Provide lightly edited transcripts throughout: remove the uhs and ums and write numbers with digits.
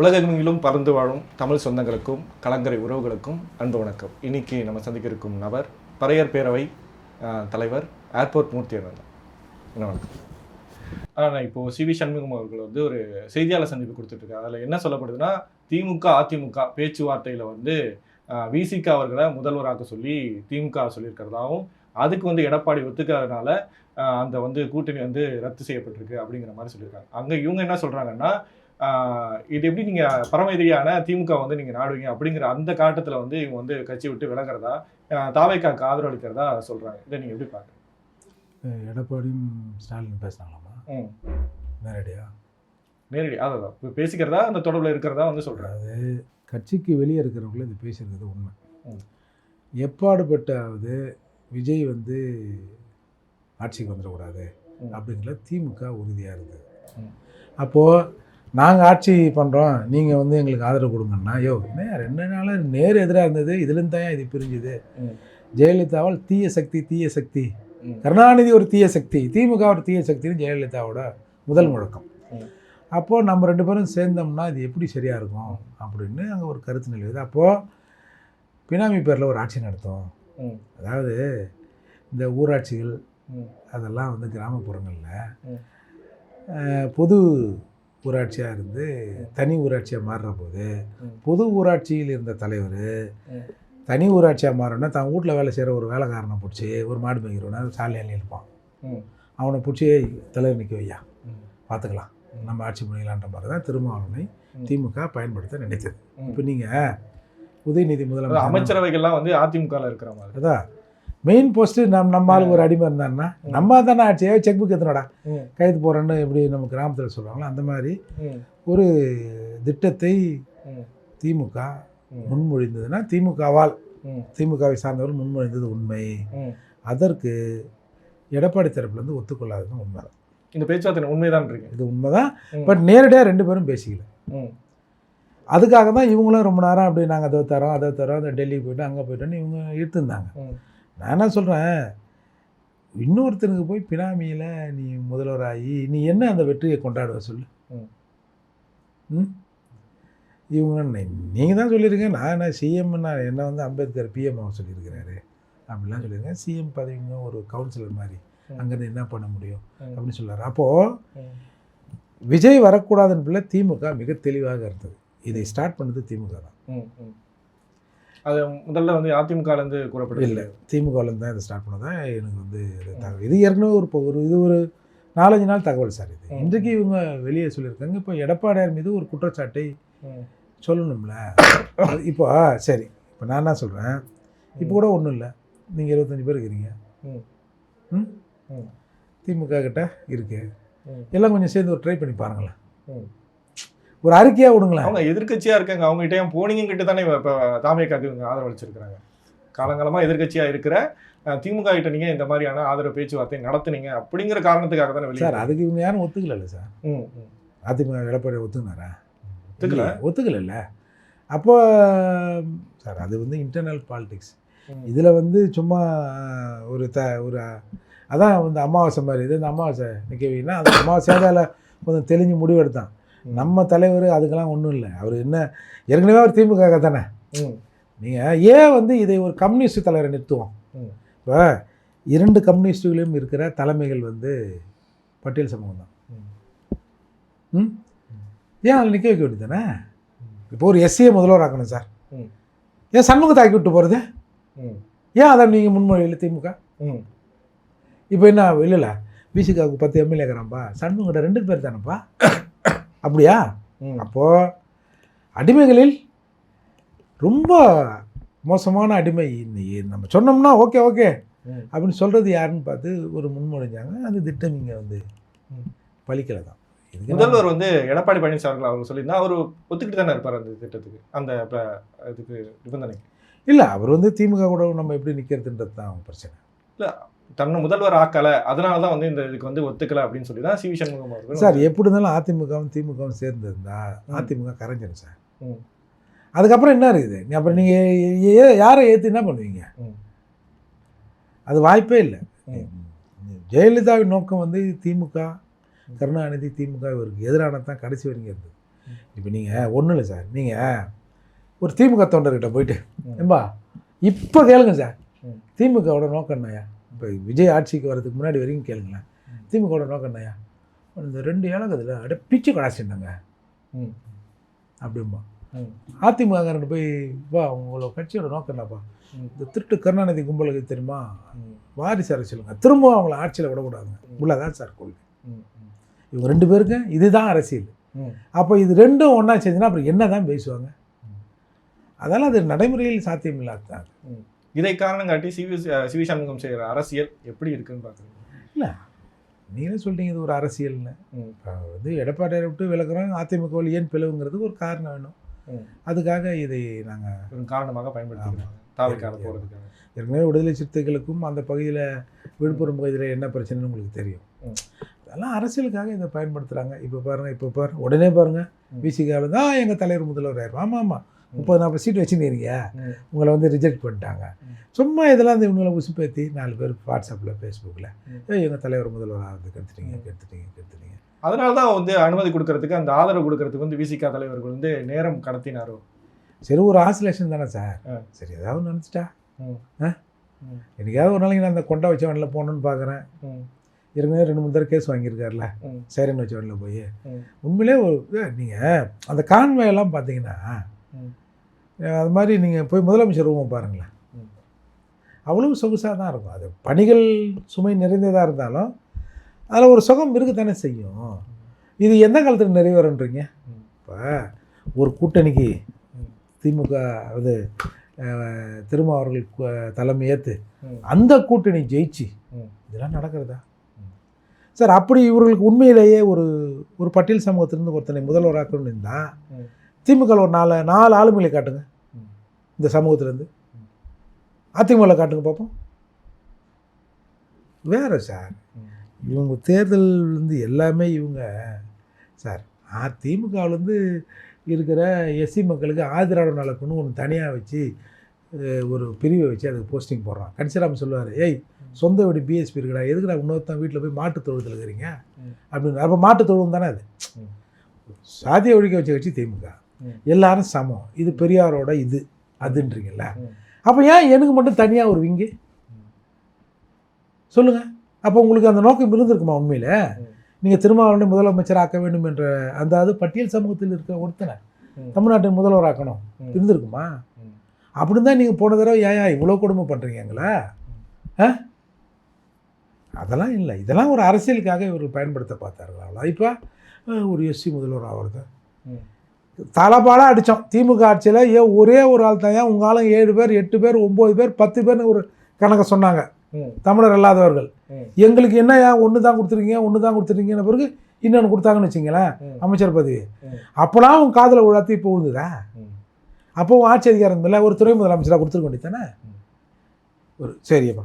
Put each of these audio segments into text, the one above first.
உலகெங்கிலும் பறந்து வாழும் தமிழ் சொந்தங்களுக்கும் கலங்கரை உறவுகளுக்கும் அன்பு வணக்கம். இன்னைக்கு நம்ம சந்திக்க இருக்கும் நபர் பறையர் பேரவை தலைவர் ஏர்போர்ட் மூர்த்தி அண்ணன். என்ன வணக்கம். இப்போது சிவி சண்முகம் அவர்கள் வந்து ஒரு செய்தியாளர் சந்திப்பு கொடுத்துட்ருக்காரு. அதில் என்ன சொல்லப்படுதுன்னா, திமுக அதிமுக பேச்சுவார்த்தையில் வந்து விசிக அவர்களை முதல்வராக சொல்லி திமுக சொல்லியிருக்கிறதாவும், அதுக்கு வந்து எடப்பாடி ஒத்துக்கிறதுனால அந்த வந்து கூட்டணி வந்து ரத்து செய்யப்பட்டிருக்கு அப்படிங்கிற மாதிரி சொல்லியிருக்காங்க. அங்கே இவங்க என்ன சொல்கிறாங்கன்னா, இது எப்படி நீங்கள் பரமதியான திமுக வந்து நீங்கள் நாடுவீங்க அப்படிங்கிற அந்த காட்டத்தில் வந்து இவங்க வந்து கட்சி விட்டு விலகிறதா, தாவேக்காக்கு ஆதரவு அளிக்கிறதா சொல்கிறாங்க. இதை நீங்கள் எப்படி பார்க்குறீங்க? எடப்பாடியும் ஸ்டாலின் பேசினாங்களாமா? நேரடி அதான் பேசிக்கிறதா, அந்த தொடர்பில் இருக்கிறதா வந்து சொல்கிறாங்க. அது கட்சிக்கு வெளியே இருக்கிறவங்கள இது பேசுகிறது உண்மை. எப்பாடுபட்டாவது விஜய் வந்து ஆட்சிக்கு வந்துடக்கூடாது அப்படிங்கிற திமுக உறுதியாக இருந்தது. அப்போது நாங்கள் ஆட்சி பண்ணுறோம், நீங்கள் வந்து எங்களுக்கு ஆதரவு கொடுங்கன்னா, இன்னும் 2 நாளாக நேர் எதிராக இருந்தது. இதுலேருந்து தான் இது பிரிஞ்சுது. ஜெயலலிதாவால் தீய சக்தி, கருணாநிதி ஒரு தீய சக்தி, திமுக ஒரு தீய சக்தின்னு ஜெயலலிதாவோட முதல் முழக்கம். அப்போது நம்ம 2 பேரும் சேர்ந்தோம்னா இது எப்படி சரியாக இருக்கும் அப்படின்னு அங்கே ஒரு கருத்து நிலவுது. அப்போது பினாமி பேரில் ஒரு ஆட்சி நடத்தும். அதாவது இந்த ஊராட்சிகள் அதெல்லாம் வந்து கிராமப்புறங்களில் பொது ஊராட்சியாக இருந்து தனி ஊராட்சியாக மாறுற போது, பொது ஊராட்சியில் இருந்த தலைவர் தனி ஊராட்சியாக மாறணும்னா தான் வீட்டில் வேலை செய்கிற ஒரு வேலைக்காரனை பிடிச்சி, ஒரு மாடு மேய்க்கிறவனா சாலையில் இருப்பான், அவனை பிடிச்சி தலைவர் நிற்க வையா, பார்த்துக்கலாம், நம்ம ஆட்சி பண்ணிக்கலான்ற மாதிரி தான் திருமாவளவனை திமுக பயன்படுத்த நினைத்தது. இப்போ நீங்கள் உதயநிதி முதலமைச்சர் அமைச்சரவைகள்லாம் வந்து அதிமுகவில் இருக்கிற மாதிரி அதான் மெயின் போஸ்ட்டு நம்ம ஆளுக்கு ஒரு அடிமை இருந்தான்னா, நம்ம தானே ஆட்சியாக செக் புக் எத்தனோடா கைது போகிறேன்னு எப்படி நம்ம கிராமத்தில் சொல்கிறாங்களோ அந்த மாதிரி ஒரு திட்டத்தை திமுக முன்மொழிந்ததுன்னா, திமுகவை சார்ந்தவர்கள் முன்மொழிந்தது உண்மை. அதற்கு எடப்பாடி தரப்புலேருந்து ஒத்துக்கொள்ளாதது உண்மைதான். இந்த பேச்சுவார்த்தை உண்மைதான் இருக்கு, இது உண்மைதான். பட் நேரடியாக 2 பேரும் பேசிக்கல. அதுக்காக தான் இவங்களும் ரொம்ப நேரம் அப்படி நாங்கள் அதை தரோம் அந்த டெல்லிக்கு போய்ட்டு அங்கே போய்ட்டோன்னு இவங்க எடுத்துருந்தாங்க. நான் என்ன சொல்கிறேன், இன்னொருத்தனுக்கு போய் பினாமியில் நீ முதல்வராகி நீ என்ன அந்த வெற்றியை கொண்டாடுவ சொல்லு. இவங்க நீங்கள் தான் சொல்லியிருக்கேன், நான் என்ன சிஎம், நான் என்ன வந்து அம்பேத்கர் பிஎம் சொல்லியிருக்கிறாரு அப்படிலாம் சொல்லியிருக்கேன். சிஎம் பதவிங்க ஒரு கவுன்சிலர் மாதிரி அங்கேருந்து என்ன பண்ண முடியும் அப்படின்னு சொல்கிறார். அப்போது விஜய் வரக்கூடாதுன்னு பிள்ளை திமுக மிக தெளிவாக இருந்தது. இதை ஸ்டார்ட் பண்ணது திமுக தான். அது முதல்ல வந்து அதிமுகலேருந்து கூறப்படல, இல்லை திமுகலேருந்து தான் இதை ஸ்டார்ட் பண்ணதான் எனக்கு வந்து தகவல். இது ஏற்கனவே ஒரு 4-5 நாள் தகவல் சார். இது இன்றைக்கு இவங்க வெளியே சொல்லியிருக்காங்க. இப்போ எடப்பாடியார் மீது ஒரு குற்றச்சாட்டை சொல்லணும்ல. இப்போ சரி, இப்போ நான் என்ன சொல்கிறேன், இப்போ கூட ஒன்றும் இல்லை, நீங்கள் 25 பேர் இருக்கிறீங்க, திமுக கிட்ட இருக்கு, எல்லாம் கொஞ்சம் சேர்ந்து ஒரு ட்ரை பண்ணி பாருங்களேன், ஒரு அறிக்கையாக விடுங்களேன். அவங்க எதிர்கட்சியாக இருக்காங்க, அவங்ககிட்ட ஏன் போனீங்க கிட்ட தானே இப்போ தாவேக்காக்கு இவங்க ஆதரவு அளிச்சிருக்கிறாங்க. காலங்காலமாக எதிர்கட்சியாக இருக்கிற திமுக கிட்ட நீங்கள் இந்த மாதிரியான ஆதரவு பேச்சுவார்த்தை நடத்துனீங்க அப்படிங்கிற காரணத்துக்காக தானே வெளியே. சார் அதுக்கு இவங்க யாரும் ஒத்துக்கல சார். அதிமுக எடப்பாடி ஒத்துக்கினாரா? ஒத்துக்கல. அப்போ சார் அது வந்து இன்டர்னல் பாலிடிக்ஸ். இதில் வந்து சும்மா ஒரு அதான் வந்து அமாவாசை மாதிரி, இது இந்த அமாவாசை நிற்கவிங்கன்னா அந்த அமாவாசையாக கொஞ்சம் தெளிஞ்சு முடிவெடுத்தான். நம்ம தலைவர் அதுக்கெல்லாம் ஒன்றும் இல்லை. அவர் என்ன ஏற்கனவே அவர் திமுக தானே. நீங்கள் ஏன் வந்து இதை ஒரு கம்யூனிஸ்ட் தலைவரை நிறுத்துவோம்? இப்போ 2 கம்யூனிஸ்டுகளிலும் இருக்கிற தலைமைகள் வந்து பட்டியல் சமூகம் தான். ஏன் அதில் நிற்க வைக்க வேண்டியது தானே? இப்போ ஒரு எஸ்சியை முதல்வர் ஆக்கணும் சார், ஏன் சண்முகத்தை ஆக்கி விட்டு போகிறது? ஏன் அதை நீங்கள் முன்மொழியில் திமுக? இப்போ என்ன இல்லைல்ல, விசிகாவுக்கு 10 எம்எல்ஏ இருக்கிறான்ப்பா, சண்முகிட்ட 2 பேர் தானேப்பா, அப்படியா? அப்போது அடிமைகளில் ரொம்ப மோசமான அடிமை நம்ம சொன்னோம்னா ஓகே அப்படின்னு சொல்கிறது யாருன்னு பார்த்து ஒரு முன்மொழிஞ்சாங்க. அந்த திட்டம் இங்கே வந்து பலிக்கலை தான். முதல்வர் வந்து எடப்பாடி பழனிசாமி அவங்க சொல்லியிருந்தா அவர் ஒத்துக்கிட்டு தானே இருப்பார் அந்த திட்டத்துக்கு, அந்த இதுக்கு நிபந்தனைக்கு. இல்லை, அவர் வந்து திமுக கூட நம்ம எப்படி நிற்கிறதுன்றது தான் அவங்க பிரச்சனை. இல்லை, தன்னை முதல்வர் ஆக்கலை, அதனால தான் வந்து இந்த இதுக்கு வந்து ஒத்துக்கலை அப்படின்னு சொல்லி தான் சிவி சண்முகம் அவர்கள். சார் எப்படி இருந்தாலும் அதிமுகவும் திமுகவும் சேர்ந்துருந்தா அதிமுக கரைஞ்சிடும் சார். அதுக்கப்புறம் என்ன இருக்குது? அப்புறம் நீங்கள் யாரை ஏற்று என்ன பண்ணுவீங்க? அது வாய்ப்பே இல்லை. ஜெயலலிதாவின் நோக்கம் வந்து திமுக, கருணாநிதி திமுக இவருக்கு எதிரான தான் கடைசி வரைக்கும் இருந்தது. இப்போ நீங்கள் ஒன்றும் இல்லை சார், நீங்கள் ஒரு திமுக தொண்டர்கிட்ட போயிட்டு ஏம்பா இப்போ கேளுங்க சார், திமுகவோட நோக்கம் என்னையா, இப்போ விஜய் ஆட்சிக்கு வர்றதுக்கு முன்னாடி வரைக்கும் கேளுங்களேன், திமுகவோட நோக்கம் என்னையா, இந்த 2 ஏழகத்தில் அப்படியே பிச்சு கடாச்சிருந்தாங்க அப்படிம்பா. அதிமுக போய் வா உங்களோட கட்சியோட நோக்கம் என்னப்பா, இந்த திருட்டு கருணாநிதி கும்பலுக்கு தெரியுமா, வாரிசு அரசியலுங்க, திரும்ப அவங்கள ஆட்சியில் விடக்கூடாதுங்க, உள்ளதான் சார் கொள்கை. இவங்க 2 பேருக்கு இதுதான் அரசியல். அப்போ இது 2ம் ஒன்றா செஞ்சுன்னா அப்புறம் என்ன தான் பேசுவாங்க? அதெல்லாம் அது நடைமுறையில் சாத்தியம் இல்லாதான். இதை காரணம் காட்டி சிவி சண்முகம் செய்கிற அரசியல் எப்படி இருக்குன்னு பார்க்குறீங்க? இல்லை நீங்களே சொல்லிட்டீங்க இது ஒரு அரசியல்னு. வந்து எடப்பாடியாரை விட்டு விலகுறோம், அதிமுக ஏன் பிளவுங்கிறதுக்கு ஒரு காரணம் வேணும். அதுக்காக இதை நாங்கள் ஒரு காரணமாக பயன்படுத்திக்கிறோம் தாவைக்கால போகிறதுக்காக. ஏற்கனவே விடுதலை சிறுத்தைகளுக்கும் அந்த பகுதியில் விழுப்புரம் பகுதியில் என்ன பிரச்சனைன்னு உங்களுக்கு தெரியும். அதெல்லாம் அரசியலுக்காக இதை பயன்படுத்துகிறாங்க. இப்போ பாருங்கள் உடனே பாருங்கள் விசிகாவில் தான் எங்கள் தலைவர் முதல்வர் ஆயிரும். ஆமாம் 30-40 சீட் வச்சுருந்தீங்க, உங்களை வந்து ரிஜெக்ட் பண்ணிட்டாங்க. சும்மா இதெல்லாம் இந்த இவங்களை உசுப்பேற்றி 4 பேர் வாட்ஸ்அப்பில் ஃபேஸ்புக்கில் எங்கள் தலைவர் முதல்வர் ஆகிறதுக்கு கெடுத்துட்டீங்க. அதனால தான் வந்து அனுமதி கொடுக்கறதுக்கு, அந்த ஆதரவு கொடுக்கறதுக்கு வந்து விசிகா தலைவர்கள் வந்து நேரம் கடத்தினாரோ. சரி ஒரு ஆசிலேஷன் தானே சார், சரி ஏதாவது நினச்சிட்டா என்னைக்காவது ஒரு நாளைக்கு நான் அந்த கொண்டா வச்ச வண்டியில் போகணுன்னு பார்க்குறேன். ஏற்கனவே 2-3 தடவை கேஸ் வாங்கியிருக்காருல சைரன் வச்ச வண்டியில் போய். உண்மையிலே ஒரு நீங்கள் அந்த கான்வேயெல்லாம் பார்த்தீங்கன்னா அது மாதிரி நீங்கள் போய் முதலமைச்சர் ரூமை பாருங்களேன், அவ்வளோ சொகுசாக தான் இருக்கும். அது பணிகள் சுமை நிறைந்ததாக இருந்தாலும் அதில் ஒரு சுகம் இருக்குதானே செய்யும். இது எந்த காலத்தில் நிறைவேறன்றீங்க? இப்போ ஒரு கூட்டணிக்கு திமுக அது திரும்ப அவர்கள் தலைமை ஏற்று அந்த கூட்டணி ஜெயிச்சு இதெல்லாம் நடக்கிறதா சார்? அப்படி இவர்களுக்கு உண்மையிலேயே ஒரு பட்டியல் சமூகத்திலிருந்து ஒருத்தனை முதல்வராக்கணும்னு இருந்தால் திமுக ஒரு 4 ஆளுமைகளை காட்டுங்க, இந்த சமூகத்திலேருந்து அதிமுகவில் காட்டுங்க பார்ப்போம். வேறு சார் இவங்க தேர்தல்லேருந்து எல்லாமே இவங்க சார் அதிமுகவிலேருந்து இருக்கிற எஸ்சி மக்களுக்கு ஆதிராவிட நலக்குன்னு ஒன்று தனியாக வச்சு ஒரு பிரிவை வச்சு அதுக்கு போஸ்டிங் போடுறான். கன்சிராம சொல்லுவார், ஏய் சொந்த வீடு பிஎஸ்பி இருக்குடா, எதுக்குடா இன்னொருத்தன் வீட்டில் போய் மாட்டுத் தொழுவத்தில் இருக்கிறீங்க அப்படின்னு. அப்போ மாட்டுத் தொழுவம் தானே அது. சாதியை ஒழிக்க வச்ச கட்சி திமுக, எல்லாரும் சமம், இது பெரியாரோட இது அதுன்றீங்கல்ல. அப்போ ஏன் எனக்கு மட்டும் தனியாக ஒரு விங்கு சொல்லுங்கள்? அப்போ உங்களுக்கு அந்த நோக்கம் இருந்திருக்குமா? உண்மையில் நீங்கள் திருமாவளவனை முதலமைச்சர் ஆக்க வேண்டும் என்ற அந்த அது பட்டியல் சமூகத்தில் இருக்கிற ஒருத்தனை தமிழ்நாட்டின் முதல்வராக்கணும் இருந்திருக்குமா? அப்படின்னு தான் நீங்கள் போன தடவை ஏன் இவ்வளோ கொடுமை பண்ணுறீங்களா? அதெல்லாம் இல்லை. இதெல்லாம் ஒரு அரசியலுக்காக இவர்கள் பயன்படுத்த பார்த்தார்கள். அவ்வளோ. இப்போ ஒரு எஸ்சி முதல்வர் ஆகிறது தலபாலாக அடித்தோம் திமுக ஆட்சியில். ஒரே ஒரு ஆள் தான், உங்கள் ஆளுங்க 7 பேர் 8 பேர் 9 பேர் 10 பேர்னு ஒரு கணக்கை சொன்னாங்க தமிழர் அல்லாதவர்கள். எங்களுக்கு என்ன ஒன்று தான் கொடுத்துருக்கீங்கன்னு பிறகு இன்னொன்று கொடுத்தாங்கன்னு வச்சிங்களேன் அமைச்சர் பதவி. அப்போலாம் அவங்க காதில் உழாத்தி இப்போ விழுந்துதா? அப்போ ஆட்சி அதிகாரம் இல்லை, ஒரு துறை முதலமைச்சராக கொடுத்துருக்க வேண்டியதானே? ஒரு சரிப்பா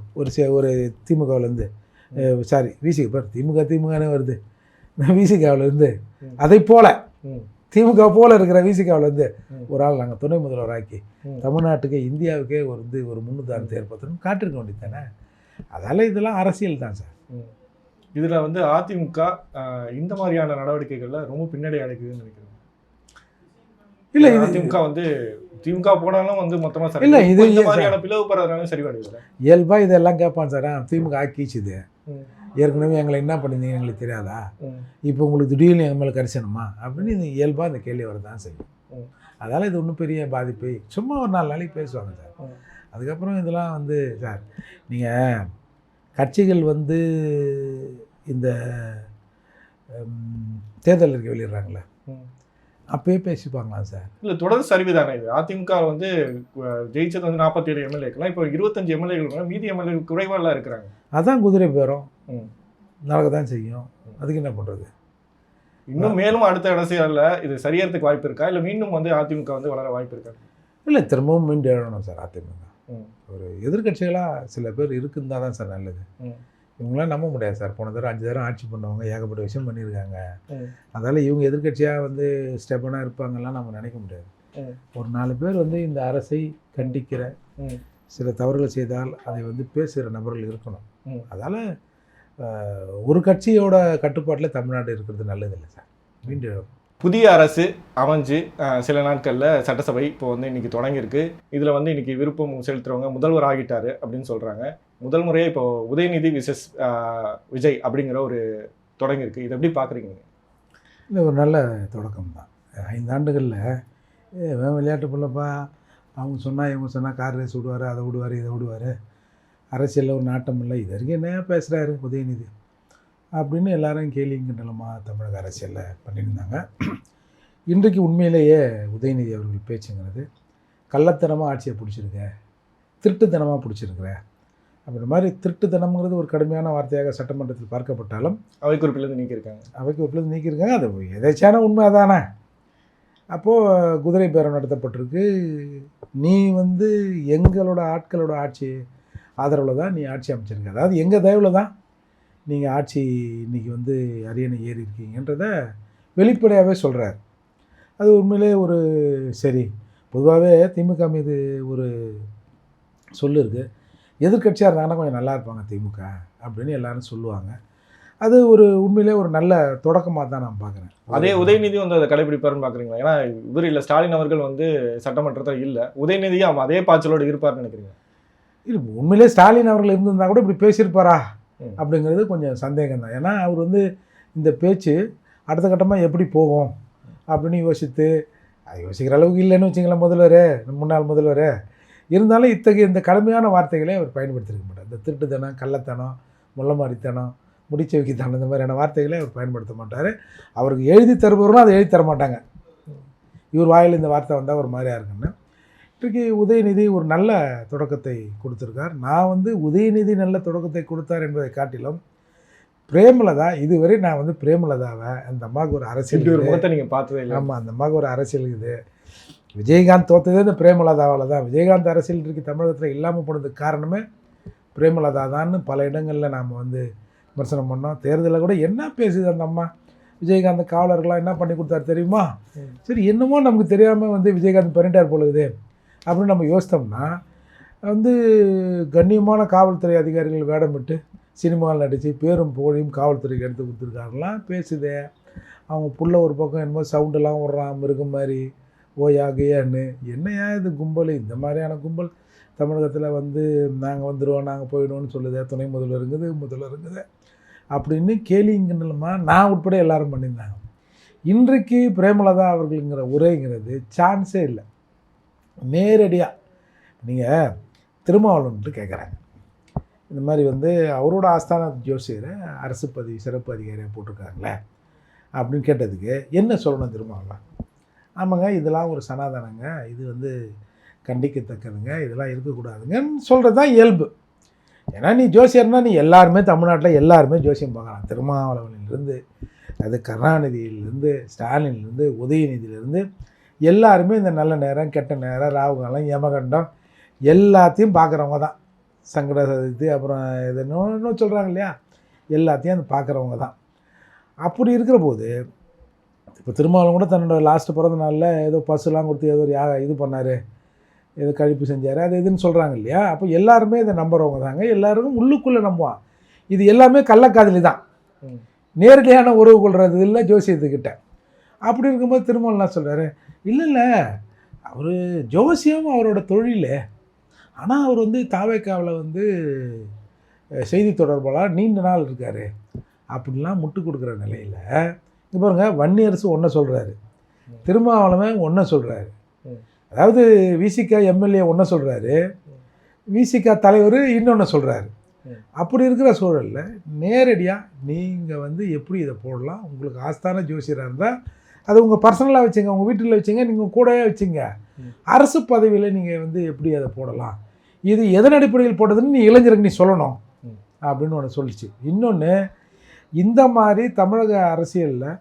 ஒரு திமுகவிலேருந்து சாரி விசிக பேர் திமுகனே வருது, விசிகாவிலேருந்து அதை போல் திமுக போல் இருக்கிற விசிகாவிலேருந்து ஒரு ஆள் நாங்கள் துணை முதல்வராக்கி தமிழ்நாட்டுக்கு இந்தியாவுக்கே ஒரு முன்னுதாரணத்தை ஏற்படுத்தணும்னு காட்டிருக்க வேண்டியது தானே? அதால் இதெல்லாம் அரசியல் தான் சார். இதில் வந்து அதிமுக இந்த மாதிரியான நடவடிக்கைகளில் ரொம்ப பின்னாடி அடைக்குதுன்னு நினைக்கிறேன். இல்லை அதிமுக வந்து திமுக போனாலும் வந்து மொத்தமாக சரி இல்லை, இது இந்த மாதிரியான பிளவு பரவாயில்ல சரி பண்ணுது. இயல்பாக இதெல்லாம் கேட்பான் சார். திமுக ஆக்கிச்சுது, ஏற்கனவே எங்களை என்ன பண்ணியிருந்தீங்க எங்களுக்கு தெரியாதா, இப்போ உங்களுக்கு திடீர்னு எங்கள் மேலே கரிசனமா அப்படின்னு இது இயல்பாக இந்த கேள்வி வரதான் செய்யும். அதால் இது ஒன்றும் பெரிய பாதிப்பு, சும்மா ஒரு 4 நாளைக்கு பேசுவாங்க சார். அதுக்கப்புறம் இதெல்லாம் வந்து சார் நீங்கள் கட்சிகள் வந்து இந்த தேர்தல் அறிக்கை வெளியிடுறாங்களே அப்பயே பேசிப்பாங்களா சார்? இல்லை தொடர் சரிவுதானே இது. அதிமுக வந்து ஜெயிச்சது வந்து 47 எம்எல்ஏக்கெல்லாம் இப்போ 25 எம்எல்ஏக்கள், மீதி எம்எல்ஏ குறைவாக இருக்கிறாங்க. அதான் குதிரை பேரம் நடக்க தான் செய்யும். அதுக்கு என்ன பண்ணுறது? இன்னும் மேலும் அடுத்த அரசியலில் இது சரியறதுக்கு வாய்ப்பு இருக்கா, இல்லை மீண்டும் வந்து அதிமுக வந்து வளர வாய்ப்பு இருக்கா? இல்லை திரும்பவும் மீண்டும் எழணும் சார். அதிமுக ஒரு எதிர்கட்சிகளாக சில பேர் இருக்குந்தா தான் சார் நல்லது. இவங்களாம் நம்ப முடியாது சார். போன தடவை 5 தடவை ஆட்சி பண்ணவங்க ஏகப்பட்ட விஷயம் பண்ணியிருக்காங்க. அதனால் இவங்க எதிர்கட்சியாக வந்து ஸ்டெப்பனாக இருப்பாங்கலாம் நம்ம நினைக்க முடியாது. ஒரு 4 பேர் வந்து இந்த அரசை கண்டிக்கிற சில தவறுகள் செய்தால் அதை வந்து பேசுகிற நபர்கள் இருக்கணும். அதால் ஒரு கட்சியோட கட்டுப்பாட்டில் தமிழ்நாடு இருக்கிறது நல்லதில்லை சார். மீண்டும் புதிய அரசு அமைஞ்சு சில நாட்களில் சட்டசபை இப்போ வந்து இன்னைக்கு தொடங்கியிருக்கு. இதில் வந்து இன்னைக்கு விருப்பம் செலுத்துறவங்க முதல்வர் ஆகிட்டாரு அப்படின்னு சொல்கிறாங்க. முதல் முறையாக இப்போ உதயநிதி விசஸ் விஜய் அப்படிங்கிற ஒரு தொடங்கியிருக்கு. இதை எப்படி பார்க்குறீங்க? இல்லை, ஒரு நல்ல தொடக்கம் தான். 5 ஆண்டுகளில் விளையாட்டு பிள்ளைப்பா, அவங்க சொன்னால் இவங்க சொன்னால் கார் ரேஸ் விடுவார், அதை விடுவார், இதை விடுவார், அரசியலில் ஒரு நாட்டம் இல்லை, இது வரைக்கும் என்ன பேசுகிறாரு உதயநிதி அப்படின்னு எல்லாரும் கேலிங்க நிலமாக தமிழக அரசியலில் பண்ணியிருந்தாங்க. இன்றைக்கு உண்மையிலேயே உதயநிதி அவர்கள் பேச்சுங்கிறது கள்ளத்தனமாக ஆட்சியை பிடிச்சிருக்க, திருட்டுத்தனமாக பிடிச்சிருக்கிற அப்படின்ற மாதிரி. திருட்டுத்தனம்ங்கிறது ஒரு கடுமையான வார்த்தையாக சட்டமன்றத்தில் பார்க்கப்பட்டாலும் அவை குறிப்பிலேருந்து நீக்கியிருக்காங்க. அது எதாச்சான உண்மை தானே. அப்போது குதிரை பேரம் நடத்தப்பட்டிருக்கு. நீ வந்து எங்களோட ஆட்களோட ஆட்சி ஆதரவில் தான் நீ ஆட்சி அமைச்சிருக்க, அதாவது எங்கள் தயவில் தான் நீங்கள் ஆட்சி இன்றைக்கி வந்து அரியணை ஏறி இருக்கீங்கன்றத வெளிப்படையாகவே சொல்கிறார். அது உண்மையிலே ஒரு சரி. பொதுவாகவே திமுக மீது ஒரு சொல்லு இருக்குது, எதிர்கட்சியாக இருந்தாங்கன்னா கொஞ்சம் நல்லா இருப்பாங்க திமுக அப்படின்னு எல்லாரும் சொல்லுவாங்க. அது ஒரு உண்மையிலே ஒரு நல்ல தொடக்கமாக தான் நான் பார்க்குறேன். அதே உதயநிதி வந்து அதை கடைபிடிப்பாருன்னு பார்க்குறீங்களா? ஏன்னா இவர் இல்லை, ஸ்டாலின் அவர்கள் வந்து சட்டமன்றத்தில் இல்லை, உதயநிதியும் அதே பாய்ச்சலோடு இருப்பார்னு நினைக்கிறீங்க? இல்லை, உண்மையிலே ஸ்டாலின் அவர்கள் இருந்திருந்தால் கூட இப்படி பேசியிருப்பாரா அப்படிங்கிறது கொஞ்சம் சந்தேகம் தான். ஏன்னா அவர் வந்து இந்த பேச்சு அடுத்த கட்டமாக எப்படி போகும் அப்படின்னு யோசிக்கிற அளவுக்கு இல்லைன்னு வச்சுங்களேன். முன்னாள் முதல்வர் இருந்தாலும் இத்தகைய இந்த கடுமையான வார்த்தைகளே அவர் பயன்படுத்திருக்க மாட்டார். இந்த திருட்டுத்தனம், கள்ளத்தனம், முள்ளமாரித்தனம், முடிச்சவைக்குத்தனம், இந்த மாதிரியான வார்த்தைகளே அவர் பயன்படுத்த மாட்டார். அவருக்கு எழுதி தருபவரும் அதை எழுதி தர மாட்டாங்க. இவர் வாயில் இந்த வார்த்தை வந்தால் ஒரு மாதிரியாக இருக்குன்னு. இன்றைக்கு உதயநிதி ஒரு நல்ல தொடக்கத்தை கொடுத்துருக்கார். நான் வந்து உதயநிதி நல்ல தொடக்கத்தை கொடுத்தார் என்பதை காட்டிலும் பிரேமலதா, இதுவரை நான் வந்து பிரேமலதாவை, அந்த அம்மாவுக்கு ஒரு அரசியல் ஒரு முகத்தை நீங்கள் பார்த்ததே இல்லை. ஆமாம், அந்த அம்மாவுக்கு ஒரு அரசியல் இது. விஜயகாந்த் தோற்றதே இந்த பிரேமலதாவால் தான். விஜயகாந்த் அரசியல் இன்றைக்கு தமிழகத்தில் இல்லாமல் போனதுக்கு காரணமே பிரேமலதா தான்னு பல இடங்களில் நாம் வந்து விமர்சனம் பண்ணோம். தேர்தலில் கூட என்ன பேசுது அந்த அம்மா, விஜயகாந்த் காவலர்களாக என்ன பண்ணி கொடுத்தாரு தெரியுமா? சரி, என்னமோ நமக்கு தெரியாமல் வந்து விஜயகாந்த் பண்ணிட்டார் போலுது அப்படின்னு நம்ம யோசித்தோம்னா, வந்து கண்ணியமான காவல்துறை அதிகாரிகள் வேடமிட்டு சினிமாவில் நடித்து பேரும் புகழையும் காவல்துறைக்கு எடுத்து கொடுத்துருக்காங்களாம் பேசுதே. அவங்க புள்ள ஒரு பக்கம் என்னமோ சவுண்டெல்லாம் விட்றான் மிருகம் மாதிரி, ஓயா கேயான்னு. என்னையா இது கும்பல், இந்த மாதிரியான கும்பல் தமிழகத்தில் வந்து நாங்கள் வந்துடுவோம், நாங்கள் போயிடுவோம்னு சொல்லுதே, துணை முதல்வர் இருக்குது அப்படின்னு கேலிங்கன்னலமா நான் உட்பட எல்லாரும் பண்ணியிருந்தாங்க. இன்றைக்கு பிரேமலதா அவர்களுங்கிற உரைங்கிறது சான்ஸே இல்லை. நேரடியாக நீங்கள் திருமாவளவன்ட்டு கேட்குறாங்க, இந்த மாதிரி வந்து அவரோட ஆஸ்தான ஜோசியரை அரசு பதவி சிறப்பு அதிகாரியாக போட்டிருக்காங்களே அப்படின்னு கேட்டதுக்கு என்ன சொல்லணும் திருமாவளவன்? ஆமாங்க, இதெல்லாம் ஒரு சனாதனங்க, இது வந்து கண்டிக்கத்தக்கதுங்க, இதெல்லாம் இருக்கக்கூடாதுங்கன்னு சொல்கிறது தான் இயல்பு. ஏன்னா நீ ஜோசியர்னா நீ எல்லாருமே தமிழ்நாட்டில் எல்லாருமே ஜோசியம் பார்க்கலாம். திருமாவளவனிலிருந்து, அது கருணாநிதியிலேருந்து, ஸ்டாலின்லேருந்து, உதயநிதியிலேருந்து எல்லாருமே இந்த நல்ல நேரம், கெட்ட நேரம், ராகுகாலம், யமகண்டம் எல்லாத்தையும் பார்க்குறவங்க தான். சங்கட சதுர்த்தி, அப்புறம் இது இன்னும் சொல்கிறாங்க இல்லையா, எல்லாத்தையும் அது பார்க்குறவங்க தான். அப்படி இருக்கிற போது இப்போ திருமாவளவன் கூட தன்னோட லாஸ்ட்டு பிறந்த நாளில் ஏதோ பசுலாம் கொடுத்து ஏதோ ஒரு இது பண்ணார், ஏதோ கழிப்பு செஞ்சார், அது இதுன்னு சொல்கிறாங்க இல்லையா. அப்போ எல்லாருமே இதை நம்புறவங்க தாங்க, எல்லாருக்கும் உள்ளுக்குள்ளே நம்புவான். இது எல்லாமே கள்ளக்காதலி தான், நேரடியான உறவு கொள்வது இல்லை ஜோசியத்துக்கிட்ட. அப்படி இருக்கும்போது திருமாவளவன் என்ன சொல்கிறாரு, இல்லை அவர் ஜோசியம் அவரோட தொழில், ஆனால் அவர் வந்து தாவேக்காவில் வந்து செய்தி தொடர்பாளர் நீண்ட நாள் இருக்கார் அப்படின்லாம் முட்டு கொடுக்குற நிலையில் இங்கே பாருங்கள், வன்னியரசு ஒன்றை சொல்கிறாரு, திருமாவளவன் ஒன்றை சொல்கிறாரு, அதாவது விசிகா எம்எல்ஏ ஒன்றை சொல்கிறாரு, விசிகா தலைவர் இன்னொன்று சொல்கிறாரு. அப்படி இருக்கிற சூழலில் நேரடியாக நீங்கள் வந்து எப்படி இதை போடலாம்? உங்களுக்கு ஆஸ்தான ஜோசியராக இருந்தால் அதை உங்கள் பர்சனலாக வச்சுங்க, உங்கள் வீட்டில் வச்சுங்க, நீங்கள் கூடவே வச்சுங்க. அரசு பதவியில் நீங்கள் வந்து எப்படி அதை போடலாம்? இது எதன் அடிப்படையில் போட்டதுன்னு நீ இளைஞருக்கு நீ சொல்லணும் அப்படின்னு ஒன்று சொல்லிச்சு. இன்னொன்று, இந்த மாதிரி தமிழக அரசியலில்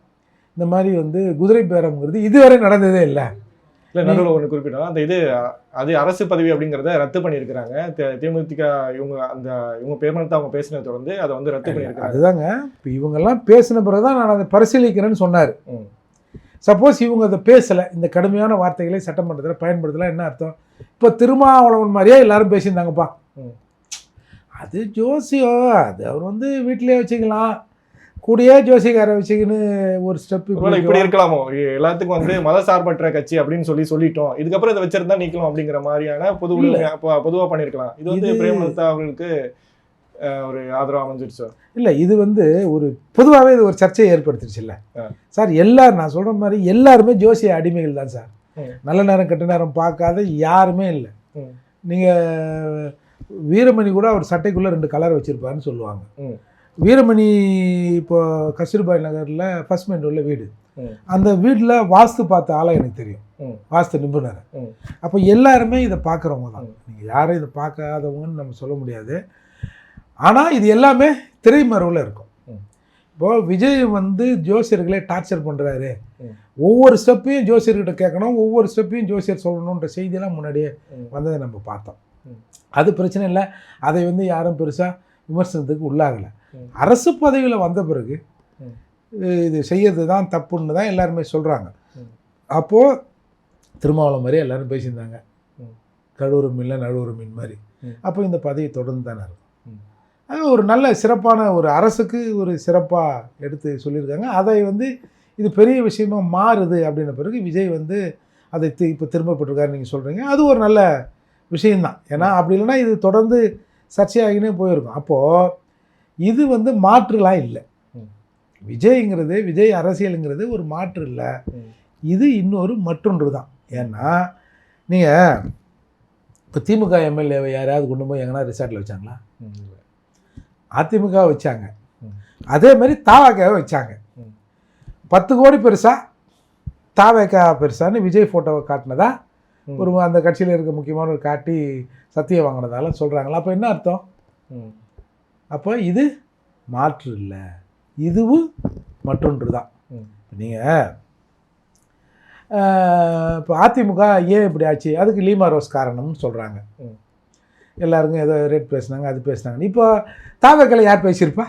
இந்த மாதிரி வந்து குதிரை பேரம்ங்கிறது இதுவரை நடந்ததே இல்லை. நடுவில் ஒன்று குறிப்பிட்டோம், அந்த அது அரசு பதவி அப்படிங்கிறத ரத்து பண்ணியிருக்கிறாங்க. தேமுதிக இவங்க பேமெண்ட் அவங்க பேசினதை தொடர்ந்து அதை வந்து ரத்து பண்ணியிருக்காங்க. அதுதாங்க, இப்போ இவங்கெல்லாம் பேசின பிறகு தான் நான் அதை பரிசீலிக்கிறேன்னு சொன்னார். சப்போஸ் இவங்க அதை பேசலை, இந்த கடுமையான வார்த்தைகளை சட்டமன்றத்தில் பயன்படுத்தலாம், என்ன அர்த்தம்? இப்போ திருமாவளவன் மாதிரியே எல்லாரும் பேசியிருந்தாங்கப்பா, அது ஜோசியம், அது அவர் வந்து வீட்டிலே வச்சுக்கலாம், கூடயே ஜோசிகாரை வச்சுக்கின்னு ஒரு ஸ்டெப் இப்படி இருக்கலாமோ, எல்லாத்துக்கும் வந்து மத சார்பற்ற கட்சி அப்படின்னு சொல்லிட்டோம், இதுக்கப்புறம் இதை வச்சிருந்தா நீக்கலாம் அப்படிங்கிற மாதிரியான பொதுவா பண்ணிருக்கலாம். இது வந்து பிரேமலதா அவர்களுக்கு ஒரு ஆதரவு அமைஞ்சிருச்சு. இல்லை, இது வந்து ஒரு பொதுவாகவே இது ஒரு சர்ச்சையை ஏற்படுத்திடுச்சு. இல்லை சார், எல்லாரும் நான் சொல்கிற மாதிரி எல்லாருமே ஜோசிய அடிமைகள் தான் சார். நல்ல நேரம் கெட்ட நேரம் பார்க்காத யாருமே இல்லை. நீங்கள் வீரமணி கூட அவர் சட்டைக்குள்ளே 2 கலர் வச்சுருப்பாருன்னு சொல்லுவாங்க. வீரமணி இப்போ கஸ்தூர்பாய் நகரில் ஃபர்ஸ்ட் மெயின் உள்ள வீடு, அந்த வீட்டில் வாஸ்து பார்த்த ஆளை எனக்கு தெரியும், வாஸ்து நிபுணர். அப்போ எல்லாருமே இதை பார்க்குறவங்க தான். நீங்கள் யாரும் இதை பார்க்காதவங்கன்னு நம்ம சொல்ல முடியாது. ஆனால் இது எல்லாமே திரைமறைவில் இருக்கும். இப்போது விஜய் வந்து ஜோசியர்களே டார்ச்சர் பண்ணுறாரு, ஒவ்வொரு ஸ்டெப்பையும் ஜோசியர்கிட்ட கேட்கணும், ஒவ்வொரு ஸ்டெப்பையும் ஜோசியர் சொல்லணுன்ற செய்தியெல்லாம் முன்னாடியே வந்ததை நம்ம பார்த்தோம். அது பிரச்சனை இல்லை, அதை வந்து யாரும் பெருசாக விமர்சனத்துக்கு உள்ளாகலை. அரசு பதவியில் வந்த பிறகு இது செய்யறது தான் தப்புன்னு தான் எல்லாருமே சொல்கிறாங்க. அப்போது திருமாவளவன் மாதிரி எல்லோரும் பேசியிருந்தாங்க, கழுவுற மீன்ல நழுவுற மீன் மாதிரி. அப்போ இந்த பதவி தொடர்ந்து தானே இருக்கும். அது ஒரு நல்ல சிறப்பான ஒரு அரசுக்கு ஒரு சிறப்பாக எடுத்து சொல்லியிருக்காங்க. அதை வந்து இது பெரிய விஷயமா மாறுது அப்படின்ன பிறகு விஜய் வந்து அதை இப்போ திரும்பப்பட்டிருக்காரு நீங்கள் சொல்கிறீங்க, அது ஒரு நல்ல விஷயந்தான். ஏன்னா அப்படி இல்லைன்னா இது தொடர்ந்து சர்ச்சையாகினே போயிருக்கும். அப்போது இது வந்து மாற்றுலாம் இல்லை. விஜய்ங்கிறது, விஜய் அரசியலுங்கிறது ஒரு மாற்று இல்லை, இது இன்னொரு மற்றொன்று தான். ஏன்னா நீங்கள் இப்போ திமுக எம்எல்ஏவை யாரையாவது கொண்டு போய் எங்கன்னா ரிசார்ட்டில் வச்சாங்களா? அதிமுக வச்சாங்க, அதே மாதிரி தாவேக்காவை வச்சாங்க. 10 கோடி பெருசா தாவேக்கா பெருசான்னு விஜய் ஃபோட்டோவை காட்டினதா ஒரு அந்த கட்சியில் இருக்க முக்கியமான ஒரு காட்டி சத்தியம் வாங்கினதால சொல்கிறாங்களா? அப்போ என்ன அர்த்தம்? அப்போ இது மாற்று இல்லை, இதுவும் மற்றொன்று தான். நீங்கள் இப்போ அதிமுக ஏன் இப்படி ஆச்சு, அதுக்கு லீமா ரோஸ் காரணம்னு சொல்கிறாங்க. எல்லாருக்கும் ஏதோ ரேட் பேசுனாங்க, அது பேசுனாங்க. இப்போ தாவேக்கால யார் பேசியிருப்பா?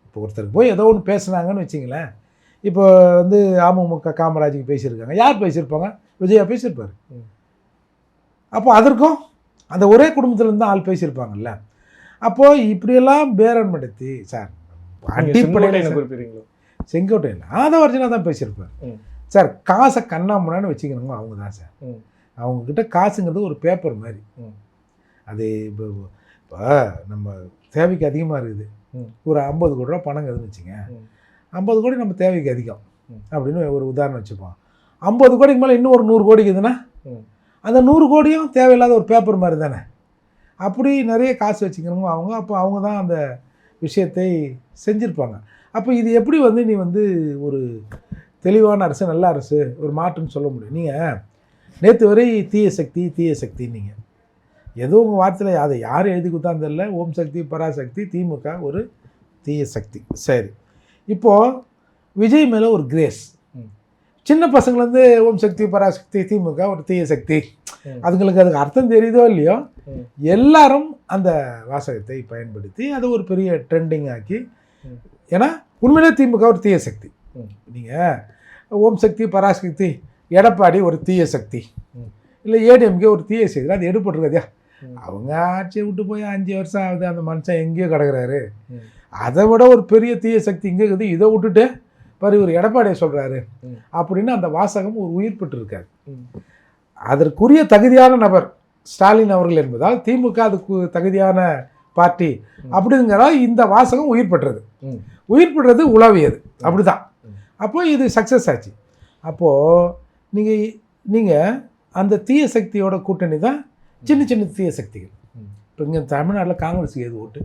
இப்போ ஒருத்தருக்கு போய் ஏதோ ஒன்று பேசுனாங்கன்னு வச்சிங்களேன். இப்போ வந்து அமமுக காமராஜுக்கு பேசியிருக்காங்க, யார் பேசியிருப்பாங்க? விஜயா பேசியிருப்பார். அப்போ அதற்கும் அந்த ஒரே குடும்பத்திலேருந்து ஆள் பேசியிருப்பாங்கல்ல. அப்போது இப்படியெல்லாம் பேரம் நடத்தி சார் அடிப்படையில் செங்கோட்டையில் ஆதவர்ஜனா தான் பேசியிருப்பார் சார். காசை கண்ணாமண்ணான்னு வச்சுக்கணுங்க அவங்க தான் சார். அவங்கக்கிட்ட காசுங்கிறது ஒரு பேப்பர் மாதிரி. அது இப்போ நம்ம தேவைக்கு அதிகமாக இருக்குது, ஒரு 50 கோடி ரூபா பணம் இருக்குதுன்னு வச்சுங்க, 50 கோடி நம்ம தேவைக்கு அதிகம் அப்படின்னு ஒரு உதாரணம் வச்சுப்போம். 50 கோடிக்கு மேலே இன்னும் ஒரு 100 கோடி இருக்குதுன்னா அந்த 100 கோடியும் தேவையில்லாத ஒரு பேப்பர் மாதிரி தானே. அப்படி நிறைய காசு வச்சுக்கணுங்க அவங்க. அப்போ அவங்க தான் அந்த விஷயத்தை செஞ்சுருப்பாங்க. அப்போ இது எப்படி வந்து நீ வந்து ஒரு தெளிவான அரசு, நல்ல அரசு, ஒரு மாற்றுன்னு சொல்ல முடியும்? நீங்கள் நேற்று வரை தீய சக்தி தீய சக்தி நீங்கள் ஏதோ உங்கள் வார்த்தையில் அதை யார் எழுதி கொடுத்தான்னு தெரியல. ஓம் சக்தி பராசக்தி, திமுக ஒரு தீய சக்தி. சரி, இப்போது விஜய் மேலே ஒரு கிரேஸ், சின்ன பசங்கள்லேருந்து ஓம் சக்தி பராசக்தி திமுக ஒரு தீய சக்தி, அதுங்களுக்கு அதுக்கு அர்த்தம் தெரியுதோ இல்லையோ, எல்லாரும் அந்த வாசகத்தை பயன்படுத்தி அதை ஒரு பெரிய ட்ரெண்டிங் ஆக்கி, ஏன்னா உண்மையிலே திமுக ஒரு தீய சக்தி. நீங்கள் ஓம் சக்தி பராசக்தி, எடப்பாடி ஒரு தீய சக்தி, இல்லை ஏடிஎம்கே ஒரு தீய சக்தி, அது எடுப்பட்டுருக்காதியா? அவங்க ஆட்சியை விட்டு போய் 5 வருஷம் ஆகுது, அந்த மனுஷன் எங்கேயோ கிடக்கிறாரு. அதை விட ஒரு பெரிய தீய சக்தி இங்கே இருக்குது, இதை விட்டுட்டு பாரு ஒரு எடப்பாடியை சொல்கிறாரு அப்படின்னு அந்த வாசகம் ஒரு உயிர் பெற்றிருக்காரு. அதற்குரிய தகுதியான நபர் ஸ்டாலின் அவர்கள் என்பதால் திமுக அதுக்கு தகுதியான பார்ட்டி அப்படிங்கிறதால் இந்த வாசகம் உயிர் பெற்றது. உயிர் பெற்றது உலவியது, அப்படிதான். அப்போ இது சக்ஸஸ் ஆச்சு. அப்போது நீங்கள் அந்த தீய சக்தியோட கூட்டணி தான் சின்ன சின்ன தீய சக்திகள். இப்போ இங்கே தமிழ்நாட்டில் காங்கிரஸுக்கு எது ஓட்டு,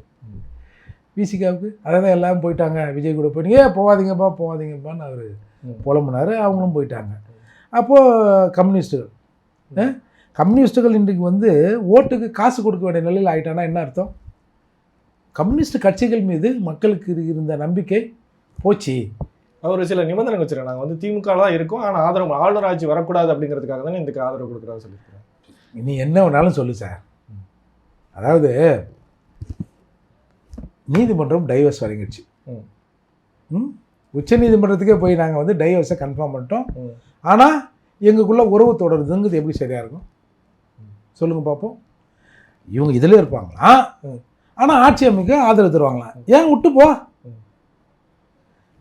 விசிகாவுக்கு அதை தான் எல்லாரும் போயிட்டாங்க. விஜய் கூட போயிட்டீங்க, போகாதீங்கப்பா போகாதீங்கப்பான்னு அவர் புலம்புனார், அவங்களும் போயிட்டாங்க. அப்போது கம்யூனிஸ்ட்டுகள் இன்றைக்கு வந்து ஓட்டுக்கு காசு கொடுக்க வேண்டிய நிலையில் ஆகிட்டானா என்ன அர்த்தம்? கம்யூனிஸ்ட் கட்சிகள் மீது மக்களுக்கு இருந்த நம்பிக்கை போச்சு. அவர் சில நிபந்தனை வச்சுருக்காங்க, நாங்கள் வந்து திமுக தான் இருக்கோம், ஆனால் ஆதரவு ஆளுநர் ஆட்சி வரக்கூடாது அப்படிங்கிறதுக்காக தானே இதுக்கு ஆதரவு கொடுக்குறாரு சொல்லியிருக்கிறேன். நீ என்ன வேணாலும் சொல்லு சார். அதாவது நீதிமன்றம் டைவர்ஸ் வழங்கிடுச்சு. உச்ச நீதிமன்றத்துக்கே போய் நாங்கள் வந்து டைவர்ஸை கன்ஃபார்ம் பண்ணிட்டோம். ஆனால் எங்களுக்குள்ள உறவு தொடருதுங்கிறது எப்படி சரியாக இருக்கும் சொல்லுங்கள் பார்ப்போம். இவங்க இதில் இருப்பாங்களா, ஆனால் ஆட்சி அமைக்க ஆதரவு தருவாங்களா? ஏன் விட்டு போ,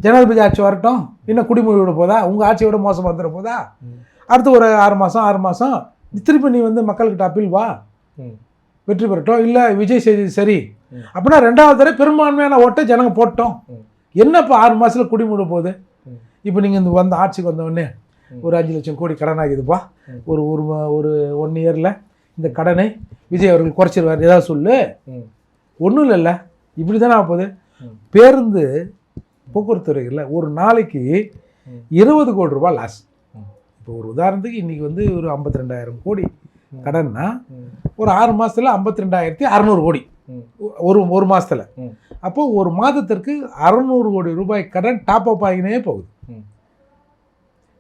ஜனாதிபதி ஆட்சி வரட்டும், இன்னும் குடிமொழி விட போதா, உங்கள் ஆட்சியை விட மோசமாக வந்துட போதா, அடுத்து ஒரு 6 மாதம் திருப்பி நீ வந்து மக்கள்கிட்ட அப்பீல் வா, வெற்றி பெறட்டும். இல்லை விஜய் செய்தி சரி அப்படின்னா 2வது தடவை பெரும்பான்மையான ஓட்டை ஜனங்க போட்டோம். என்ன இப்போ 6 மாதத்தில் குடிமொழி போகுது? இப்போ நீங்கள் இந்த வந்த ஆட்சிக்கு வந்தவொடனே ஒரு 5 லட்சம் கோடி கடன் ஆகிதுப்பா, ஒரு 1 இயரில் இந்த கடனை விஜய் அவர்கள் குறைச்சிருவார், ஏதாவது சொல்லு. ஒன்றும் இல்லைல்ல, இப்படி தானே ஆகுது. பேருந்து போக்குவரத்து துறையில் ஒரு நாளைக்கு 20 கோடி ரூபாய் லாஸ். இப்போ ஒரு உதாரணத்துக்கு இன்றைக்கி வந்து ஒரு 52,000 கோடி கடன்னா ஒரு 6 மாதத்தில் 52,600 கோடி ஒரு மாதத்தில். அப்போது ஒரு மாதத்திற்கு 600 கோடி ரூபாய் கடன் டாப் அப் ஆகினே போகுது.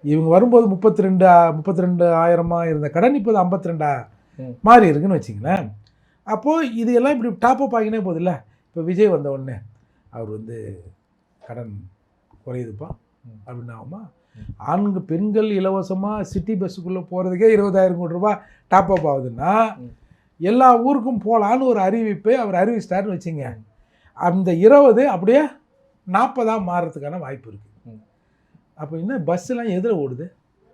இவங்க வரும்போது 32,000 இருந்த கடன் இப்போது 52 மாறி இருக்குன்னு வச்சிங்களேன். அப்போது இது எல்லாம் இப்படி டாப் அப் ஆகினே போகுது இல்லை. இப்போ விஜய் வந்த உடனே அவர் வந்து கடன் குறையுதுப்பா அப்படின்னு ஆகுமா? ஆண்கள் பெண்கள் இலவசமாக சிட்டி பஸ்ஸுக்குள்ளே போகிறதுக்கே 20,000 கோடி ரூபாய் டாப் அப் ஆகுதுன்னா எல்லா ஊருக்கும் போகலான்னு ஒரு அறிவிப்பை அவர் அறிவிச்சிட்டாருன்னு வச்சுங்க. அந்த 20 அப்படியே 40 மாறுறதுக்கான வாய்ப்பு இருக்குது. அப்போ இன்னும் பஸ்ஸெல்லாம் எதில் ஓடுது?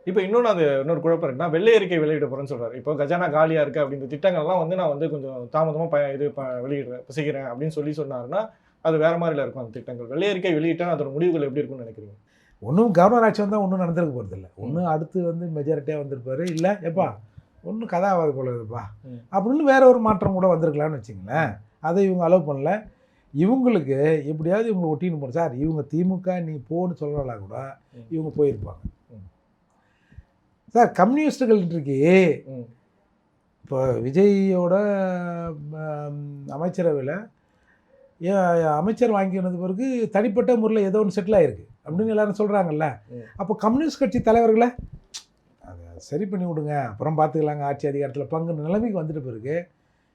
இப்போ இன்னொரு குழப்பம் இருக்குன்னா, வெள்ளை அறிக்கை வெளியிட போகிறேன்னு சொல்கிறார். இப்போ கஜானா காலியாக இருக்குது அப்படின்ற திட்டங்கள்லாம் வந்து நான் வந்து கொஞ்சம் தாமதமாக செய்கிறேன் அப்படின்னு சொன்னாருன்னா அது வேறு மாதிரில இருக்கும். அந்த திட்டங்கள் வெள்ளை அறிக்கை வெளியிட்டால் அதோட முடிவுகள் எப்படி இருக்குன்னு நினைக்கிறீங்க? ஒன்றும் கவர்னர் ஆட்சி வந்தால் ஒன்றும் நடந்திருக்க போகிறது இல்லை. ஒன்று அடுத்து வந்து மெஜாரிட்டியாக வந்திருப்பாரு, இல்லை எப்பா ஒன்றும் கதாவாது போல இருக்குப்பா அப்படின்னு வேற ஒரு மாற்றம் கூட வந்திருக்கலான்னு வச்சுங்களேன். அதை இவங்க அலோவ் பண்ணல. இவங்களுக்கு எப்படியாவது இவங்களை ஒட்டின்னு போகணும் சார். இவங்க திமுக நீ போன்னு சொல்கிறவங்களா கூட இவங்க போயிருப்பாங்க சார். கம்யூனிஸ்டுகள் இன்றைக்கு இப்போ விஜயோட அமைச்சரவையில் அமைச்சர் வாங்கினது பிறகு தனிப்பட்ட முறையில் ஏதோ ஒன்று செட்டில் ஆகிருக்கு அப்படின்னு எல்லாரும் சொல்கிறாங்கல்ல. அப்போ கம்யூனிஸ்ட் கட்சி தலைவர்களை அதை சரி பண்ணி விடுங்க, அப்புறம் பார்த்துக்கலாங்க, ஆட்சி அதிகாரத்தில் பங்கு நிலைமைக்கு வந்துட்டு பிறகு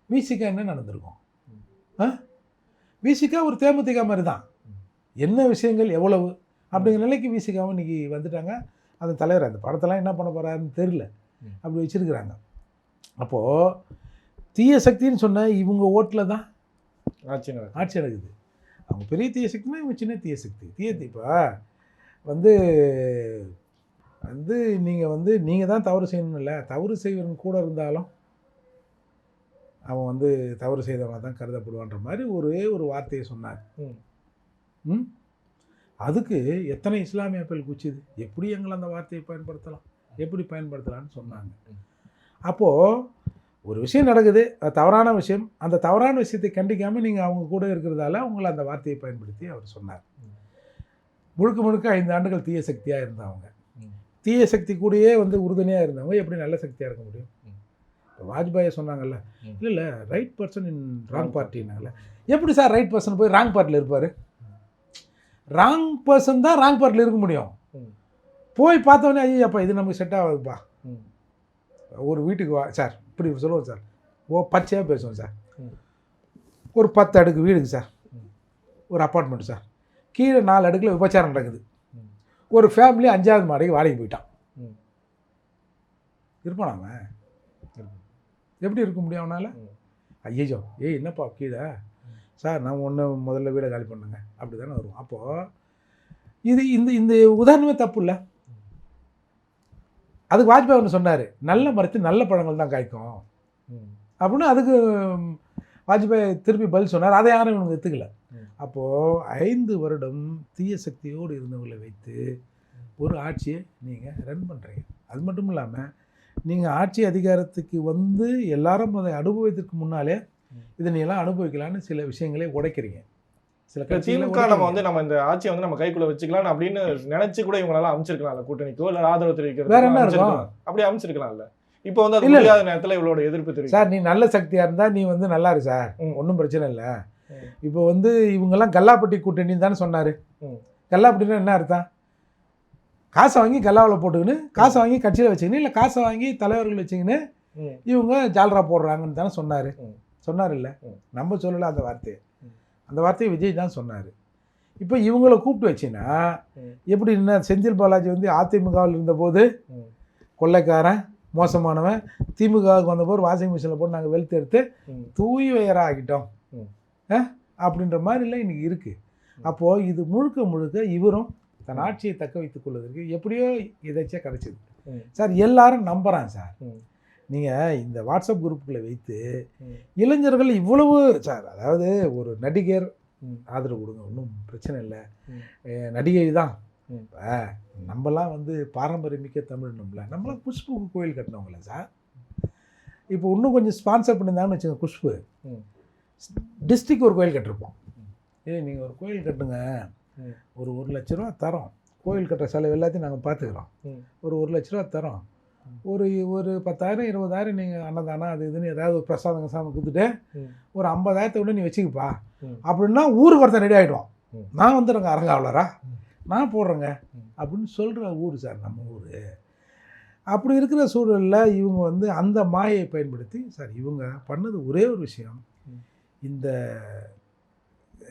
விசிகா என்ன நடந்திருக்கும்? விசிகா ஒரு தேமுதிக மாதிரி தான். என்ன விஷயங்கள் எவ்வளவு அப்படிங்கிற நிலைக்கு விசிகாவும் இன்றைக்கி வந்துட்டாங்க. அந்த தலைவர் அந்த படத்தெல்லாம் என்ன பண்ண போகிறாருன்னு தெரில, அப்படி வச்சுருக்குறாங்க. அப்போது தீய சக்தின்னு சொன்ன இவங்க ஓட்டில் தான் ஆட்சி நடக்குது. அவங்க பெரிய தீய சக்தினா இவங்க சின்ன தீய சக்தி. இப்போ வந்து நீங்கள் தான் தவறு செய்யணும் இல்லை, தவறு செய்வன் கூட இருந்தாலும் அவன் வந்து தவறு செய்தவனாக தான் கருதப்படுவான்ற மாதிரி ஒரே ஒரு வார்த்தையை சொன்னார். அதுக்கு எத்தனை இஸ்லாமிய அப்பல் குச்சிது, எப்படி எங்களை அந்த வார்த்தையை பயன்படுத்தலாம்னு சொன்னாங்க. அப்போது ஒரு விஷயம் நடக்குது, அது தவறான விஷயம். அந்த தவறான விஷயத்தை கண்டிக்காமல் நீங்கள் அவங்க கூட இருக்கிறதால உங்களை அந்த வார்த்தையை பயன்படுத்தி அவர் சொன்னார். முழுக்க 5 ஆண்டுகள் தீய சக்தியாக இருந்தவங்க, தீய சக்தி கூடயே வந்து உறுதுணையாக இருந்தவங்க எப்படி நல்ல சக்தியாக இருக்க முடியும்? இப்போ வாஜ்பாயை சொன்னாங்கல்ல, இல்லை ரைட் பர்சன் இன் ராங் பார்ட்டினாங்கல்ல. எப்படி சார் ரைட் பர்சன் போய் ராங் பார்ட்டியில் இருப்பார்? ராங் பர்சன் தான் ராங் பார்ட்டியில் இருக்க முடியும். போய் பார்த்தோன்னே ஐயோ அப்பா இது நமக்கு செட் ஆகுதுப்பா, ஒரு வீட்டுக்கு வா சார், இப்படி சொல்லுவோம் சார், பச்சையாக பேசுவோம் சார். ஒரு 10 அடுக்கு வீடுங்க சார், ஒரு அப்பார்ட்மெண்ட் சார், கீழே 4 அடுக்கில் விபச்சாரம் நடக்குது. ஒரு ஃபேமிலி 5வது மாடிக்கு வாடகை போயிட்டான். இருப்பானாங்க? எப்படி இருக்க முடியும் அவனால்? ஐயோ என்னப்பா கீழே சார், நான் முதல்ல வீடை காலி பண்ணுங்க அப்படி தானே வரும். அப்போது இது இந்த உதாரணமே தப்பு இல்லை. அதுக்கு வாஜ்பாய் ஒன்று சொன்னார், நல்ல மரத்து நல்ல பழங்கள் தான் காய்க்கும் அப்படின்னு. அதுக்கு வாஜ்பாய் திருப்பி பதில் சொன்னார். அதை யாரும் இவனுக்கு எடுத்துக்கல. அப்போது 5 வருடம் தீய சக்தியோடு இருந்தவங்களை வைத்து ஒரு ஆட்சியை நீங்கள் ரன் பண்ணுறீங்க. அது மட்டும் இல்லாமல் நீங்கள் ஆட்சி அதிகாரத்துக்கு வந்து எல்லாரும் அதை அனுபவத்திற்கு முன்னாலே இதை நீ எல்லாம் அனுபவிக்கலான்னு சில விஷயங்களே உடைக்கிறீங்க. சில திமுக நம்ம இந்த ஆட்சியை வந்து நம்ம கைக்குள்ள வச்சுக்கலாம் அப்படின்னு நினைச்சு கூட இவங்களால அமைச்சிருக்கலாம்ல, கூட்டணிக்கோ இல்லை ஆதரவு தெரிவிக்கிறது வேற என்ன இருக்கும், அப்படி அமைச்சிருக்கலாம்ல. இப்போ வந்து அது முடியாத நேரத்தில் இவளோட எதிர்ப்பு தெரியும். சார் நீ நல்ல சக்தியாக இருந்தால் நீ வந்து நல்லா இரு சார், ஒன்றும் பிரச்சனை இல்லை. இப்போ வந்து இவங்கெல்லாம் கல்லாப்பட்டி கூட்டணின்னு தானே சொன்னார். கல்லாப்பட்டினா என்ன அர்த்தம்? காசை வாங்கி கல்லாவில் போட்டுக்கின்னு, காசை வாங்கி கட்சியில் வச்சுக்கின்னு, இல்லை காசை வாங்கி தலைவர்கள் வச்சுக்கின்னு இவங்க ஜால்ரா போடுறாங்கன்னு தானே சொன்னார் இல்லை, நம்ம சொல்லலை அந்த வார்த்தையை. அந்த வார்த்தையை விஜய் தான் சொன்னார். இப்போ இவங்களை கூப்பிட்டு வச்சுன்னா எப்படி? என்ன செந்தில் பாலாஜி வந்து அதிமுகவில் இருந்தபோது கொள்ளைக்காரன் மோசமானவன், திமுகவுக்கு வந்தபோது வாஷிங் மிஷினில் போட்டு நாங்கள் வெளுத்து எடுத்து தூய்மையராக ஆகிட்டோம் அப்படின்ற மாதிரிலாம் இன்றைக்கி இருக்குது. அப்போது இது முழுக்க முழுக்க இவரும் தன் ஆட்சியை தக்க வைத்துக் கொள்வதற்கு எப்படியோ எதாச்சியாக கிடச்சிது சார். எல்லாரும் நம்புகிறான் சார். நீங்கள் இந்த வாட்ஸ்அப் குரூப்புகளை வைத்து இளைஞர்கள் இவ்வளவு சார், அதாவது ஒரு நடிகர் ஆதரவு கொடுங்க, ஒன்றும் பிரச்சனை இல்லை, நடிகை தான். இப்போ நம்மலாம் வந்து பாரம்பரியமிக்க தமிழ் நம்மளாம் குஷ்புக்கு கோயில் கட்டினவங்கள சார். இப்போ இன்னும் கொஞ்சம் ஸ்பான்சர் பண்ணியிருந்தாங்கன்னு வச்சுக்கோங்க, குஷ்பு டிஸ்ட்ரிக்ட் ஒரு கோயில் கட்டிருப்போம். நீங்கள் ஒரு கோயில் கட்டுங்க, ஒரு 1 லட்ச ரூபா தரோம், கோயில் கட்டுற செலவு எல்லாத்தையும் நாங்கள் பார்த்துக்குறோம், ஒரு 1 லட்ச ரூபா தரோம், ஒரு 10,000 20,000 நீங்கள் அன்னதானம் அது இதுன்னு ஏதாவது ஒரு பிரசாதம் கொடுத்துட்டு ஒரு 50,000 விட நீ வச்சுக்கப்பா அப்படின்னா ஊருக்கு ஒருத்தர் ரெடி ஆகிடுவோம். நான் வந்துடுறேங்க அரங்காவலரா, நான் போடுறேங்க அப்படின்னு சொல்கிற ஊர் சார் நம்ம ஊர். அப்படி இருக்கிற சூழலில் இவங்க வந்து அந்த மாயை பயன்படுத்தி சார் இவங்க பண்ணது ஒரே ஒரு விஷயம், இந்த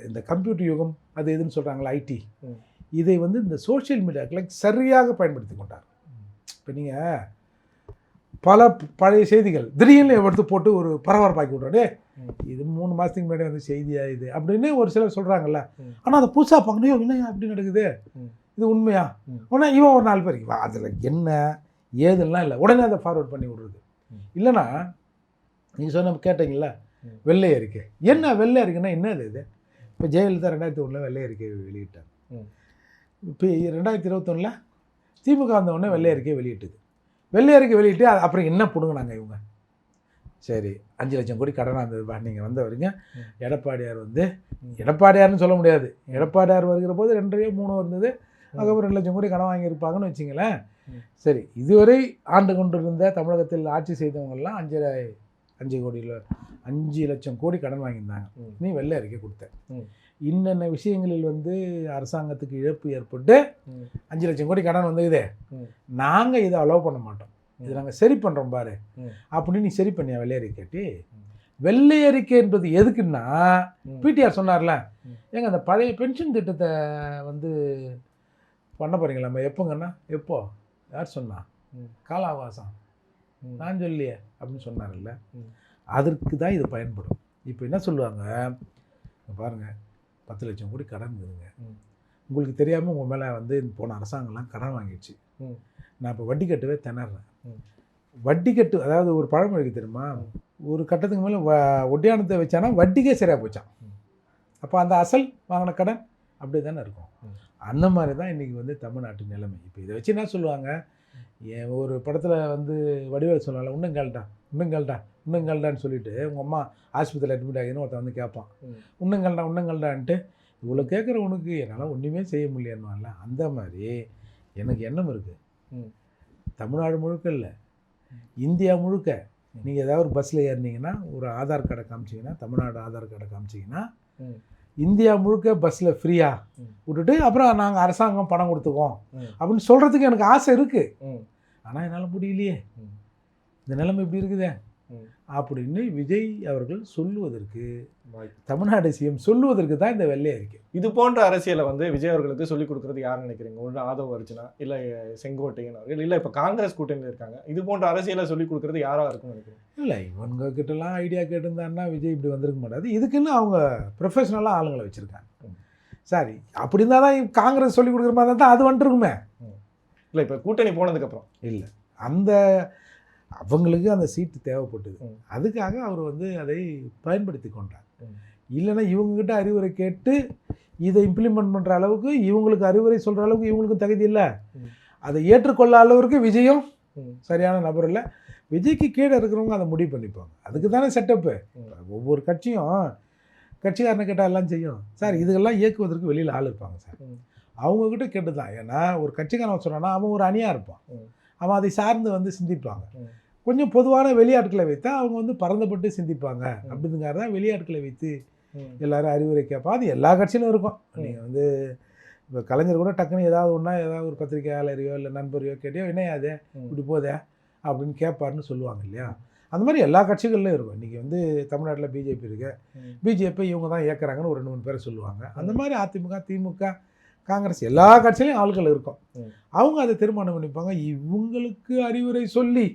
இந்த கம்ப்யூட்டர் யுகம் அது எதுன்னு சொல்கிறாங்களா ஐடி, இதை வந்து இந்த சோஷியல் மீடியாக்களை சரியாக பயன்படுத்தி கொண்டார். இப்போ நீங்கள் பல பழைய செய்திகள் திடீர்னு எடுத்து போட்டு ஒரு பரபரப்பாக்கி விட்றோடே, இது 3 மாதத்துக்கு முன்னாடி வந்து செய்தியா இது அப்படின்னு ஒரு சிலர் சொல்கிறாங்கல்ல. ஆனால் அதை புதுசாக பார்க்கணும், என்ன அப்படி நடக்குது, இது உண்மையா, ஆனால் இவன் ஒரு 4 பேருக்கு அதில் என்ன ஏதுலாம் இல்லை, உடனே அதை ஃபார்வர்ட் பண்ணி விடுறது. இல்லைன்னா நீங்கள் சொன்ன கேட்டீங்களா வெள்ளை அறிக்கை, என்ன வெள்ளை அறிக்கைன்னா என்ன இது? இப்போ ஜெயலலிதா 2001 வெள்ளை அறிக்கை வெளியிட்டார். இப்போ 2021 திமுக வந்தவுடனே வெள்ளை அறிக்கையை வெளியிட்டுது. வெள்ளை அறிக்கை வெளியிட்டு அப்புறம் என்ன பிடுங்கினாங்க இவங்க? சரி 5 லட்சம் கோடி கடனாக இருந்தது, நீங்கள் வந்தவருங்க எடப்பாடியார் வந்து, எடப்பாடியார்னு சொல்ல முடியாது, எடப்பாடியார் வருகிற போது 2.3 இருந்தது, அதுக்கப்புறம் 2 லட்சம் கோடி கடன் வாங்கியிருப்பாங்கன்னு வச்சிங்களேன். சரி, இதுவரை ஆண்டு கொண்டிருந்த தமிழகத்தில் ஆட்சி செய்தவங்கெல்லாம் 5 லட்சம் கோடி கடன் வாங்கியிருந்தாங்க. நீ வெள்ளை அறிக்கை கொடுத்த இன்னென்ன விஷயங்களில் வந்து அரசாங்கத்துக்கு இழப்பு ஏற்பட்டு 5 லட்சம் கோடி கடன் வந்தது, நாங்கள் இதை அலோவ் பண்ண மாட்டோம், இதை நாங்கள் சரி பண்ணுறோம் பாரு அப்படின்னு நீ சரி பண்ணியா வெள்ளை அறிக்கை கேட்டி? வெள்ளை அறிக்கைன்றது எதுக்குன்னா, பிடிஆர் சொன்னார்ல, ஏங்க அந்த பழைய பென்ஷன் திட்டத்தை வந்து பண்ண போகிறீங்களா, நம்ம எப்போங்கன்னா எப்போ யார் சொன்னா, கால அவகாசம் நான் சொல்லியே அப்படின்னு சொன்னார்ல, அதற்கு தான் இது பயன்படும். இப்போ என்ன சொல்லுவாங்க பாருங்கள், 10 லட்சம் கோடி கடன் இருக்குதுங்க, உங்களுக்கு தெரியாமல் உங்கள் மேலே வந்து போன அரசாங்கம்லாம் கடன் வாங்கிடுச்சு, நான் இப்போ வட்டி கட்டவே திணறேன். வட்டி கட்டு, அதாவது ஒரு பழமொழிக்கு தெரியுமா, ஒரு கட்டத்துக்கு மேலே ஒட்டியானத்தை வச்சானா வட்டிக்கே சரியாக போச்சான். அப்போ அந்த அசல் வாங்கின கடன் அப்படி தானே இருக்கும். அந்த மாதிரி தான் இன்றைக்கி வந்து தமிழ்நாட்டு நிலைமை. இப்போ இதை வச்சு என்ன சொல்லுவாங்க, ஒரு படத்தில் வந்து வடிவேல் சொன்னால இன்னும் கேள்டான்னு சொல்லிட்டு உங்கள் அம்மா ஆஸ்பத்திரியில் அட்மிட் ஆகிதுன்னு ஒருத்தன் வந்து கேட்பான், இன்னும் கேள்டான்ட்டு இவ்வளோ கேட்குற உனக்கு என்னால் ஒன்றுமே செய்ய முடியலன்னால. அந்த மாதிரி எனக்கு எண்ணம் இருக்குது, தமிழ்நாடு முழுக்க இல்லை, இந்தியா முழுக்க நீங்கள் ஏதாவது ஒரு பஸ்ஸில் ஏறினீங்கன்னா ஒரு ஆதார் கார்டை காமிச்சிங்கன்னா, தமிழ்நாடு ஆதார் கார்டை காமிச்சிங்கன்னா, இந்தியா முழுக்க பஸ்ஸில் ஃப்ரீயாக விட்டுட்டு அப்புறம் நாங்கள் அரசாங்கம் பணம் கொடுத்துக்கோம் அப்படின்னு சொல்கிறதுக்கு எனக்கு ஆசை இருக்குது. ஆனால் என்னால் முடியலையே, இந்த நிலைமை இப்படி இருக்குதே அப்படின்னு விஜய் அவர்கள் சொல்லுவதற்கு, தமிழ்நாடு சிஎம் சொல்லுவதற்கு தான் இந்த வெள்ளை அறிக்கை. இது போன்ற அரசியலை வந்து விஜய் அவர்களுக்கு சொல்லிக் கொடுக்குறது யாருன்னு நினைக்கிறீங்க? ஒன்று ஆதவ் அர்ஜுனா, இல்லை செங்கோட்டையன் அவர்கள், இல்லை இப்போ காங்கிரஸ் கூட்டணியில் இருக்காங்க, இது போன்ற அரசியலை சொல்லிக் கொடுக்குறது யாராக இருக்குன்னு நினைக்கிறீங்க? இல்லை, இவங்க கிட்டலாம் ஐடியா கேட்டிருந்தாருன்னா விஜய் இப்படி வந்திருக்க மாட்டாது. இதுக்குன்னு அவங்க ப்ரொஃபஷனலாக ஆளுங்களை வச்சுருக்காங்க. சரி, அப்படி இருந்தால் தான் காங்கிரஸ் சொல்லிக் கொடுக்குற மாதிரி தான் அது வந்துருக்குமே. இல்லை, இப்போ கூட்டணி போனதுக்கப்புறம் இல்லை, அந்த அவங்களுக்கு அந்த சீட்டு தேவைப்பட்டது, அதுக்காக அவர் வந்து அதை பயன்படுத்தி கொண்டார். இல்லைன்னா இவங்ககிட்ட அறிவுரை கேட்டு இதை இம்ப்ளிமெண்ட் பண்ணுற அளவுக்கு, இவங்களுக்கு அறிவுரை சொல்கிற அளவுக்கு இவங்களுக்கு தகுதி இல்லை, அதை ஏற்றுக்கொள்ள அளவுக்கு விஜயும் சரியான நபர் இல்லை. விஜய்க்கு கீழே இருக்கிறவங்க அதை முடிவு பண்ணிப்பாங்க, அதுக்கு தானே செட்டப்பு. ஒவ்வொரு கட்சியும் கட்சிக்காரனை கேட்டால் எல்லாம் செய்யும் சார், இதுக்கெல்லாம் இயக்குவதற்கு வெளியில் ஆள் இருப்பாங்க சார், அவங்கக்கிட்ட கேட்டு தான். ஏன்னா ஒரு கட்சிக்காரன் சொன்னான்னா அவன் ஒரு அணியாக இருப்பான், அவன் அதை சார்ந்து வந்து சிந்திப்பாங்க. கொஞ்சம் பொதுவான வெளியாட்களை வைத்தா அவங்க வந்து பறந்துபட்டு சிந்திப்பாங்க. அப்படிங்கிறது தான் வெளியாட்களை வைத்து எல்லோரும் அறிவுரை கேட்பான். அது எல்லா கட்சியிலும் இருக்கும். நீங்கள் வந்து இப்போ கலைஞர் கூட டக்குன்னு ஏதாவது ஒரு பத்திரிகையாளரையோ இல்லை நண்பரையோ கேட்டியோ என்ன அது இப்படி போதே அப்படின்னு கேட்பாருன்னு சொல்லுவாங்க இல்லையா. அந்த மாதிரி எல்லா கட்சிகள்லையும் இருக்கும். இன்றைக்கி வந்து தமிழ்நாட்டில் பிஜேபி இருக்கு, பிஜேபி இவங்க தான் இயக்குறாங்கன்னு ஒரு 2-3 பேரை சொல்லுவாங்க. அந்த மாதிரி அதிமுக, திமுக, காங்கிரஸ் எல்லா கட்சியிலையும் ஆட்கள் இருக்கும். அவங்க அதை தீர்மானம் பண்ணிப்பாங்க. இவங்களுக்கு அறிவுரை சொல்லி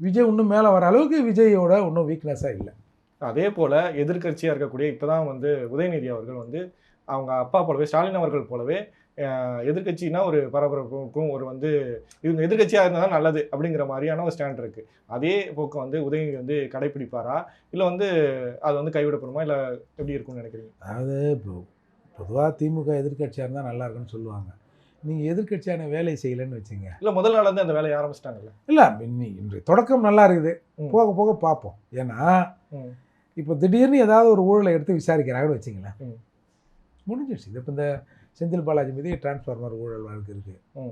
விஜய் இன்னும் மேலே வர அளவுக்கு விஜயோட இன்னும் வீக்னஸாக இல்லை. அதே போல் எதிர்கட்சியாக இருக்கக்கூடிய இப்போ தான் வந்து உதயநிதி அவர்கள் வந்து அவங்க அப்பா போலவே ஸ்டாலின் அவர்கள் போலவே எதிர்க்கட்சினா ஒரு பரபரப்புக்கும் ஒரு வந்து இவங்க எதிர்க்கட்சியாக இருந்தால் தான் நல்லது அப்படிங்கிற மாதிரியான ஒரு ஸ்டாண்ட் இருக்குது. அதே போக்கு வந்து உதயநிதி வந்து கடைப்பிடிப்பாரா, இல்லை வந்து அது வந்து கைவிடப்படுமா, இல்லை எப்படி இருக்கும்னு நினைக்கிறீங்க? அதாவது இப்போ பொதுவாக திமுக எதிர்க்கட்சியாக இருந்தால் நல்லா இருக்குன்னு சொல்லுவாங்க. நீங்கள் எதிர்க்கட்சியான வேலை செய்யலைன்னு வச்சுங்க. இல்லை முதல் நாள் வந்து அந்த வேலையை ஆரம்பிச்சிட்டாங்கல்ல. இல்லை இன்று தொடக்கம் நல்லா இருக்குது, போக போக பார்ப்போம். ஏன்னா இப்போ திடீர்னு ஏதாவது ஒரு ஊழலை எடுத்து விசாரிக்கிறாங்கன்னு வச்சிங்களேன், முடிஞ்சிடுச்சு. இது இப்போ இந்த செந்தில் பாலாஜி மீது டிரான்ஸ்ஃபார்மர் ஊழல் வழக்கு இருக்குது,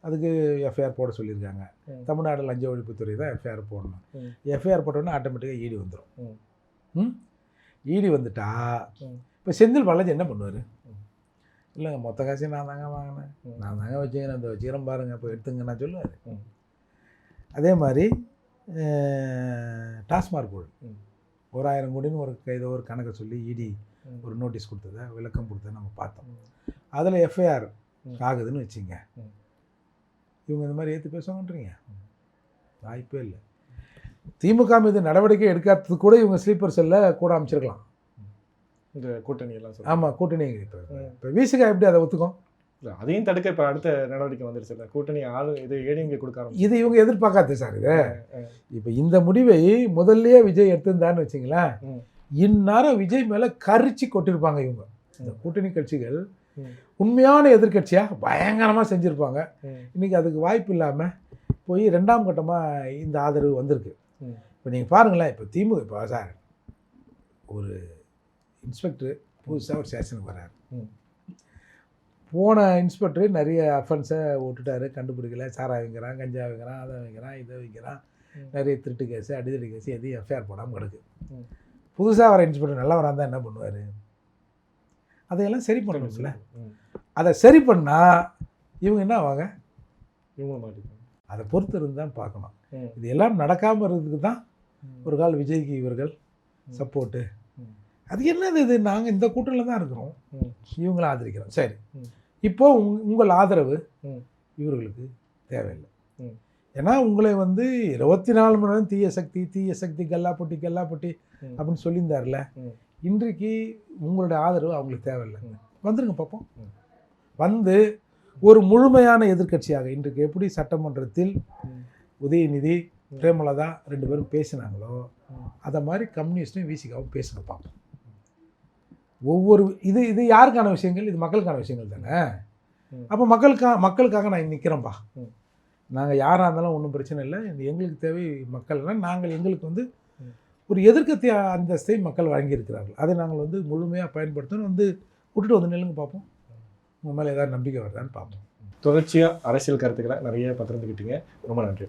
அதுக்கு எஃப்ஐஆர் போட சொல்லியிருக்காங்க. தமிழ்நாடு லஞ்ச ஒழிப்புத்துறை தான் எஃப்ஐஆர் போடணும். எஃப்ஐஆர் போட்டோன்னா ஆட்டோமேட்டிக்காக ஈடி வந்துடும். ஈடி வந்துட்டா இப்போ செந்தில் பாலாஜி என்ன பண்ணுவார்? இல்லைங்க மொத்த காசையும் நான் தாங்க வாங்கினேன், நான் தாங்க வச்சுக்கிறேன், அந்த வச்சுக்கிறேன் பாருங்கள் இப்போ எடுத்துங்க நான் சொல்லுவார். அதே மாதிரி டாஸ்மார்க் ஊழல் ஒரு 1000 கோடின்னு ஒரு கணக்கை சொல்லி ஈடி ஒரு நோட்டீஸ் கொடுத்ததை விளக்கம் கொடுத்ததை நம்ம பார்த்தோம். அதில் எஃப்ஐஆர் ஆகுதுன்னு வச்சுங்க, இவங்க இந்த மாதிரி ஏற்று பேசுவாங்கன்றீங்க? வாய்ப்பே இல்லை. திமுக மீது நடவடிக்கை எடுக்காதது கூட இவங்க ஸ்லீப்பர் செல்லில் கூட அமைச்சிருக்கலாம், இந்த கூட்டணி எல்லாம். ஆமாம், கூட்டணி. இப்போ விசிகா எப்படி அதை ஒத்துக்கும்? இல்லை அதையும் தடுக்க இப்போ அடுத்த நடவடிக்கை வந்துருச்சு இல்லை, கூட்டணி ஆளு இது ஏடிஎம்கே கொடுக்க ஆரம்பிச்சு. இது இவங்க எதிர்பார்க்காது சார். இது இப்போ இந்த முடிவை முதல்லயே விஜய் எடுத்திருந்தான்னு வச்சிங்களேன், இந்நேரம் விஜய் மேலே கரிச்சு கொட்டிருப்பாங்க இவங்க. இந்த கூட்டணி கட்சிகள் உண்மையான எதிர்கட்சியாக பயங்கரமாக செஞ்சுருப்பாங்க. இன்றைக்கி அதுக்கு வாய்ப்பு இல்லாமல் போய் 2ஆம் கட்டமாக இந்த ஆதரவு வந்திருக்கு. இப்போ நீங்கள் பாருங்களேன், இப்போ திமுக இப்போ சார் ஒரு இன்ஸ்பெக்டர் புதுசாக ஒரு ஸ்டேஷனுக்கு வர்றாரு. போன இன்ஸ்பெக்டர் நிறைய அஃபென்ஸை விட்டுட்டாரு, கண்டுபிடிக்கல. சாராயம் வைக்கிறான், கஞ்சா வைக்கிறான், அதை வைக்கிறான், இதை வைக்கிறான், நிறைய திருட்டு கேஸு அடிதடி கேஸு எதையும் எஃப்ஐஆர் போடாமல் கிடக்கு. புதுசாக வர இன்ஸ்பெக்டர் நல்லா வராந்தா என்ன பண்ணுவார்? அதையெல்லாம் சரி பண்ணணும்ல. அதை சரி பண்ணால் இவங்க என்ன ஆவாங்க? இவங்க மாட்டிப்பாங்க. அதை பொறுத்து இருந்து தான் பார்க்கணும். இது எல்லாம் நடக்காமல் இருக்கிறதுக்கு தான் ஒரு கால் விஜய்க்கு இவர்கள் சப்போர்ட்டு. அது என்னது இது? நாங்கள் இந்த கூட்டணியில் தான் இருக்கிறோம், இவங்களை ஆதரிக்கிறோம். சரி, இப்போ உங்கள் ஆதரவு இவர்களுக்கு தேவையில்லை. ஏன்னா உங்களை வந்து 24 மணி நேரம் தீய சக்தி கல்லாப்பட்டி அப்படின்னு சொல்லியிருந்தார்ல. இன்றைக்கு உங்களுடைய ஆதரவு அவங்களுக்கு தேவையில்லை. வந்துருங்க பார்ப்போம். வந்து ஒரு முழுமையான எதிர்க்கட்சியாக இன்றைக்கு எப்படி சட்டமன்றத்தில் உதயநிதி பிரேமலதா 2 பேரும் பேசினாங்களோ அதை மாதிரி கம்யூனிஸ்டும் விசிகாவும் பேசுங்க பார்ப்போம். ஒவ்வொரு இது யாருக்கான விஷயங்கள்? இது மக்களுக்கான விஷயங்கள் தானே. அப்போ மக்களுக்காக நான் நிற்கிறேன்ப்பா. நாங்கள் யாராக இருந்தாலும் ஒன்றும் பிரச்சனை இல்லை, எங்களுக்கு தேவை மக்கள்னால் நாங்கள் எங்களுக்கு வந்து ஒரு எதிர்க்கத்தை அந்தஸ்தை மக்கள் வழங்கியிருக்கிறார்கள். அதை நாங்கள் வந்து முழுமையாக பயன்படுத்தணும். வந்து விட்டுட்டு வந்து நில்லுங்க பார்ப்போம், உங்கள் மேலே ஏதாவது நம்பிக்கை வருதான்னு பார்ப்போம். தொடர்ச்சியாக அரசியல் கருத்துக்களை நிறைய பகிர்ந்துக்கிட்டீங்க. ரொம்ப நன்றி.